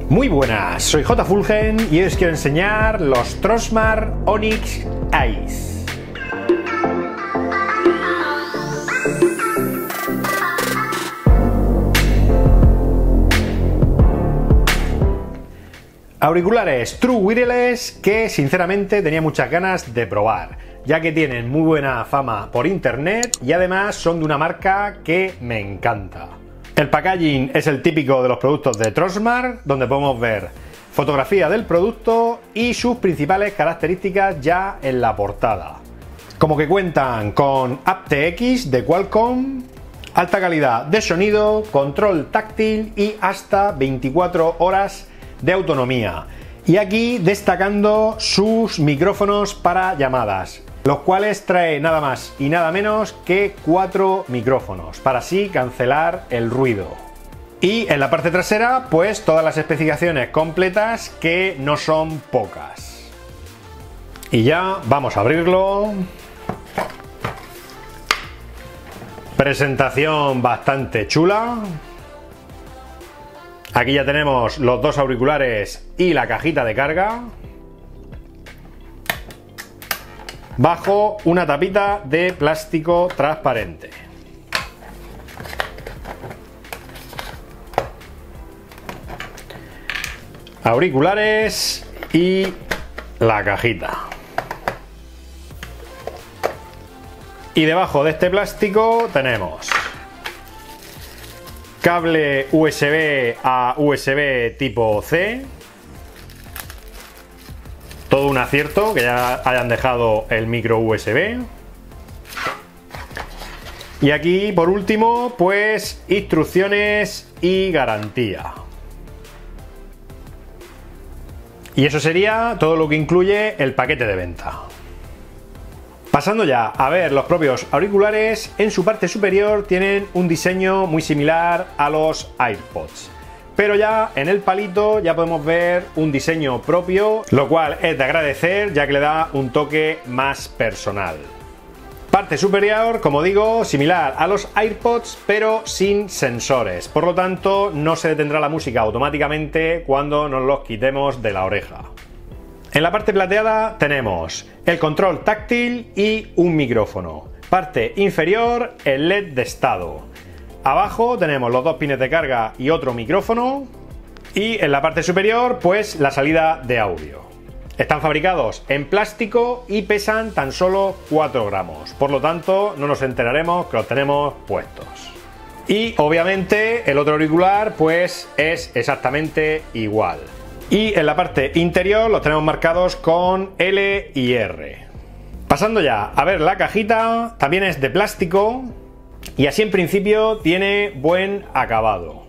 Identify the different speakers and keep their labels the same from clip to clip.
Speaker 1: Muy buenas, soy J. Fulgen y hoy os quiero enseñar los Trosmar Onyx Ace. Auriculares True Wireless que sinceramente tenía muchas ganas de probar, ya que tienen muy buena fama por internet y además son de una marca que me encanta. El packaging es el típico de los productos de Trosmar, donde podemos ver fotografía del producto y sus principales características ya en la portada. Como que cuentan con aptX de Qualcomm, alta calidad de sonido, control táctil y hasta 24 horas de autonomía. Y aquí destacando sus micrófonos para llamadas, los cuales trae nada más y nada menos que 4 micrófonos para así cancelar el ruido. Y en la parte trasera pues todas las especificaciones completas, que no son pocas. Y ya vamos a abrirlo. Presentación bastante chula. Aquí ya tenemos los dos auriculares y la cajita de carga, bajo una tapita de plástico transparente. Auriculares y la cajita. Y debajo de este plástico tenemos cable USB a USB tipo C. Todo un acierto que ya hayan dejado el micro USB. Y aquí por último pues instrucciones y garantía. Y eso sería todo lo que incluye el paquete de venta. Pasando ya a ver los propios auriculares, en su parte superior tienen un diseño muy similar a los AirPods. Pero ya en el palito ya podemos ver un diseño propio, lo cual es de agradecer ya que le da un toque más personal. Parte superior, como digo, similar a los AirPods pero sin sensores, por lo tanto no se detendrá la música automáticamente cuando nos los quitemos de la oreja. En la parte plateada tenemos el control táctil y un micrófono. Parte inferior, el LED de estado. Abajo tenemos los dos pines de carga y otro micrófono. Y en la parte superior, pues la salida de audio. Están fabricados en plástico y pesan tan solo 4 gramos. Por lo tanto, no nos enteraremos que los tenemos puestos. Y obviamente el otro auricular, pues es exactamente igual. Y en la parte interior los tenemos marcados con L y R. Pasando ya a ver la cajita, también es de plástico y así en principio tiene buen acabado.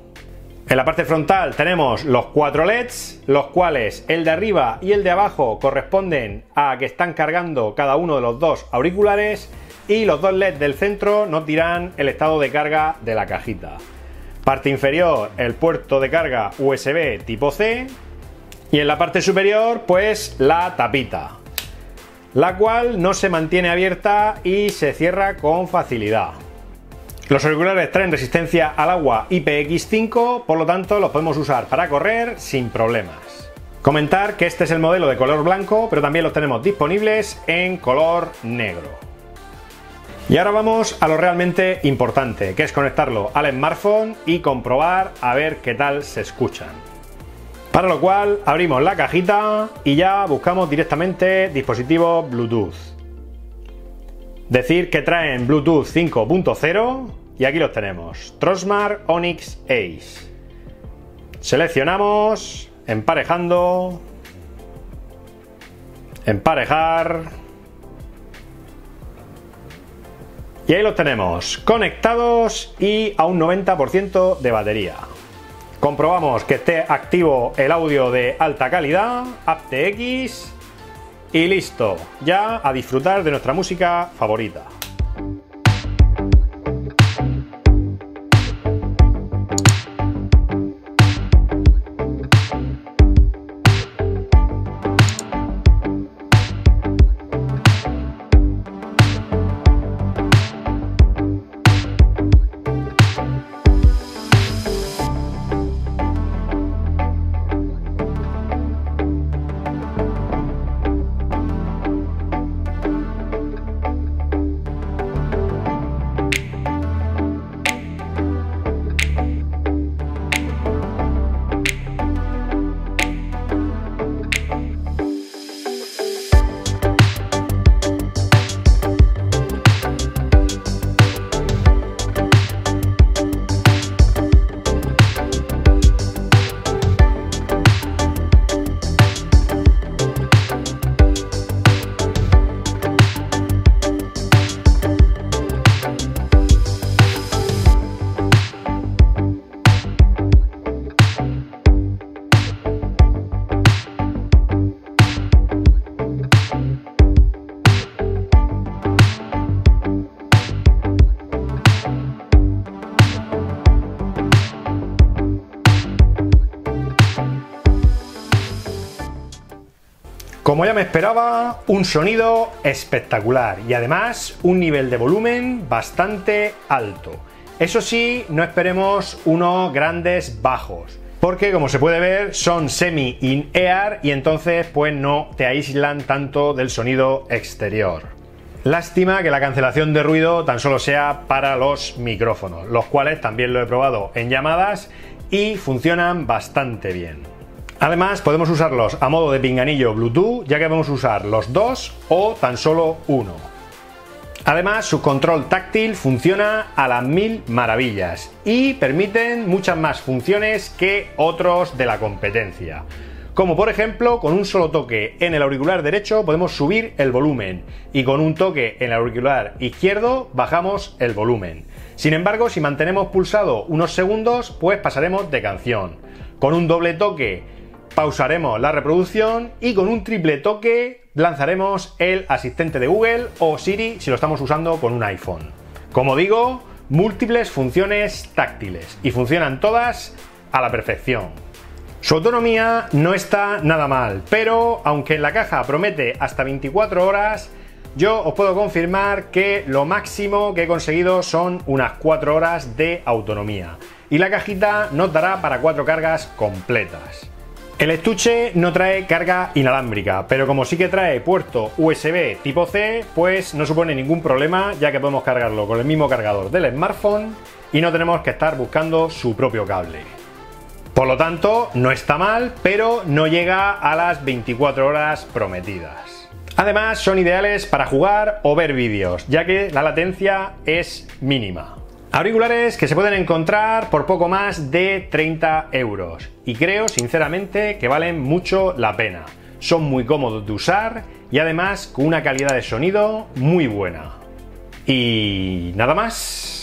Speaker 1: En la parte frontal tenemos los 4 LEDs, los cuales el de arriba y el de abajo corresponden a que están cargando cada uno de los dos auriculares, y los 2 LEDs del centro nos dirán el estado de carga de la cajita. Parte inferior, el puerto de carga USB tipo C. Y en la parte superior, pues la tapita, la cual no se mantiene abierta y se cierra con facilidad. Los auriculares traen resistencia al agua IPX5, por lo tanto los podemos usar para correr sin problemas. Comentar que este es el modelo de color blanco, pero también los tenemos disponibles en color negro. Y ahora vamos a lo realmente importante, que es conectarlo al smartphone y comprobar a ver qué tal se escuchan. Para lo cual abrimos la cajita y ya buscamos directamente dispositivos Bluetooth. Decir que traen Bluetooth 5.0 y aquí los tenemos, Trosmar Onyx Ace. Seleccionamos, emparejando, emparejar y ahí los tenemos conectados y a un 90% de batería. Comprobamos que esté activo el audio de alta calidad, aptX, y listo, ya a disfrutar de nuestra música favorita. Como ya me esperaba, un sonido espectacular y además un nivel de volumen bastante alto. Eso sí, no esperemos unos grandes bajos, porque como se puede ver son semi-in-ear y entonces pues no te aíslan tanto del sonido exterior. Lástima que la cancelación de ruido tan solo sea para los micrófonos, los cuales también lo he probado en llamadas y funcionan bastante bien. Además podemos usarlos a modo de pinganillo Bluetooth, ya que podemos usar los dos o tan solo uno. Además su control táctil funciona a las mil maravillas y permiten muchas más funciones que otros de la competencia. Como por ejemplo, con un solo toque en el auricular derecho podemos subir el volumen y con un toque en el auricular izquierdo bajamos el volumen. Sin embargo, si mantenemos pulsado unos segundos, pues pasaremos de canción. Con un doble toque pausaremos la reproducción y con un triple toque lanzaremos el asistente de Google o Siri si lo estamos usando con un iPhone. Como digo, múltiples funciones táctiles y funcionan todas a la perfección. Su autonomía no está nada mal, pero aunque en la caja promete hasta 24 horas, yo os puedo confirmar que lo máximo que he conseguido son unas 4 horas de autonomía y la cajita nos dará para 4 cargas completas. El estuche no trae carga inalámbrica, pero como sí que trae puerto USB tipo C, pues no supone ningún problema, ya que podemos cargarlo con el mismo cargador del smartphone y no tenemos que estar buscando su propio cable. Por lo tanto, no está mal, pero no llega a las 24 horas prometidas. Además, son ideales para jugar o ver vídeos, ya que la latencia es mínima. Auriculares que se pueden encontrar por poco más de 30 euros y creo sinceramente que valen mucho la pena. Son muy cómodos de usar y además con una calidad de sonido muy buena. Y nada más.